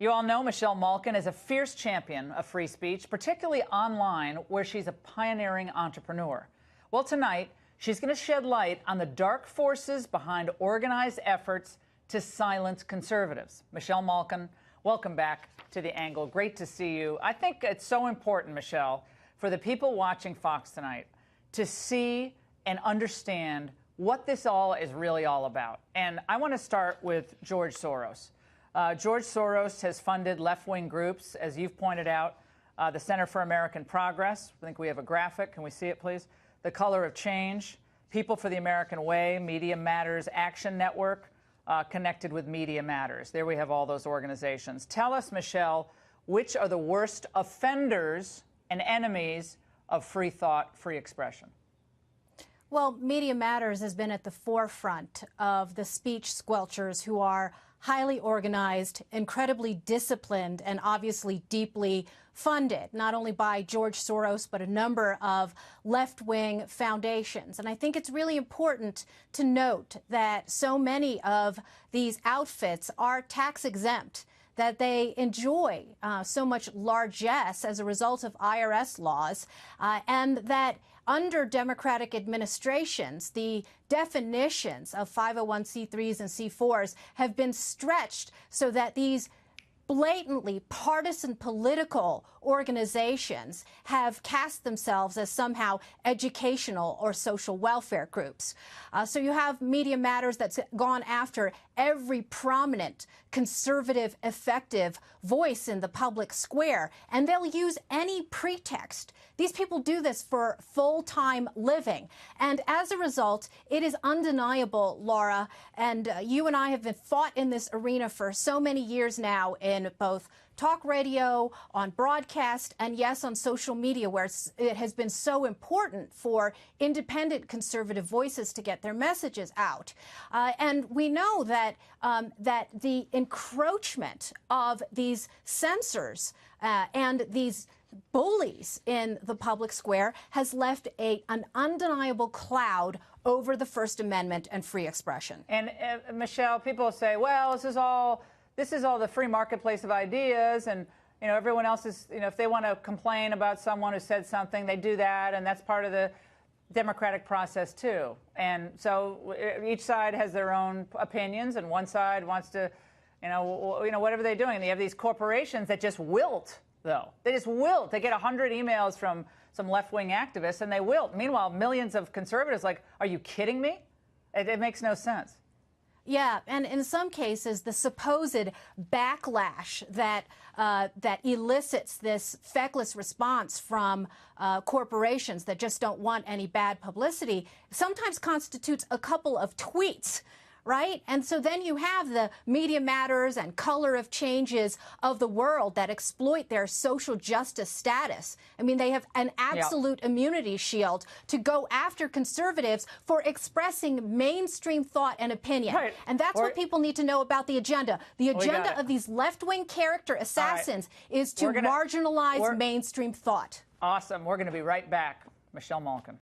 You all know Michelle Malkin is a fierce champion of free speech, particularly online, where she's a pioneering entrepreneur. Well, tonight, she's going to shed light on the dark forces behind organized efforts to silence conservatives. Michelle Malkin, welcome back to The Angle. Great to see you. I think it's so important, Michelle, for the people watching Fox tonight to see and understand what this all is really all about. And I want to start with George Soros. George Soros has funded left-wing groups, as you've pointed out, the Center for American Progress. I think we have a graphic. Can we see it, please? The Color of Change, People for the American Way, Media Matters Action Network, connected with Media Matters. There we have all those organizations. Tell us, Michelle, which are the worst offenders and enemies of free thought, free expression? Well, Media Matters has been at the forefront of the speech squelchers who are highly organized, incredibly disciplined, and obviously deeply funded, not only by George Soros, but a number of left-wing foundations. And I think it's really important to note that so many of these outfits are tax exempt, that they enjoy so much largesse as a result of IRS laws, and that under Democratic administrations, the definitions of 501c3s and C4s have been stretched so that these blatantly partisan political organizations have cast themselves as somehow educational or social welfare groups. So you have Media Matters that's gone after every prominent conservative, effective voice in the public square, and they'll use any pretext. These people do this for full-time living. And as a result, it is undeniable, Laura, and you and I have been fought in this arena for so many years now in both talk radio, on broadcast, and yes, on social media, where it has been so important for independent conservative voices to get their messages out. And we know that that the encroachment of these censors and these bullies in the public square has left an undeniable cloud over the First Amendment and free expression. And Michelle, people say, well, this is all the free marketplace of ideas, and everyone else is, if they want to complain about someone who said something, they do that, and that's part of the democratic process too. And so each side has their own opinions, and one side wants to, whatever they're doing. They have these corporations that just wilt, though. They just wilt. They get 100 emails from some left-wing activists, and they wilt. Meanwhile, millions of conservatives like, are you kidding me? It makes no sense. Yeah, and in some cases, the supposed backlash that that elicits this feckless response from corporations that just don't want any bad publicity sometimes constitutes a couple of tweets. Right? And so then you have the Media Matters and Color of Changes of the world that exploit their social justice status. I mean, they have an absolute immunity shield to go after conservatives for expressing mainstream thought and opinion. Right. And that's what people need to know about the agenda. The agenda of these left-wing character assassins is to marginalize mainstream thought. Awesome. We're going to be right back. Michelle Malkin.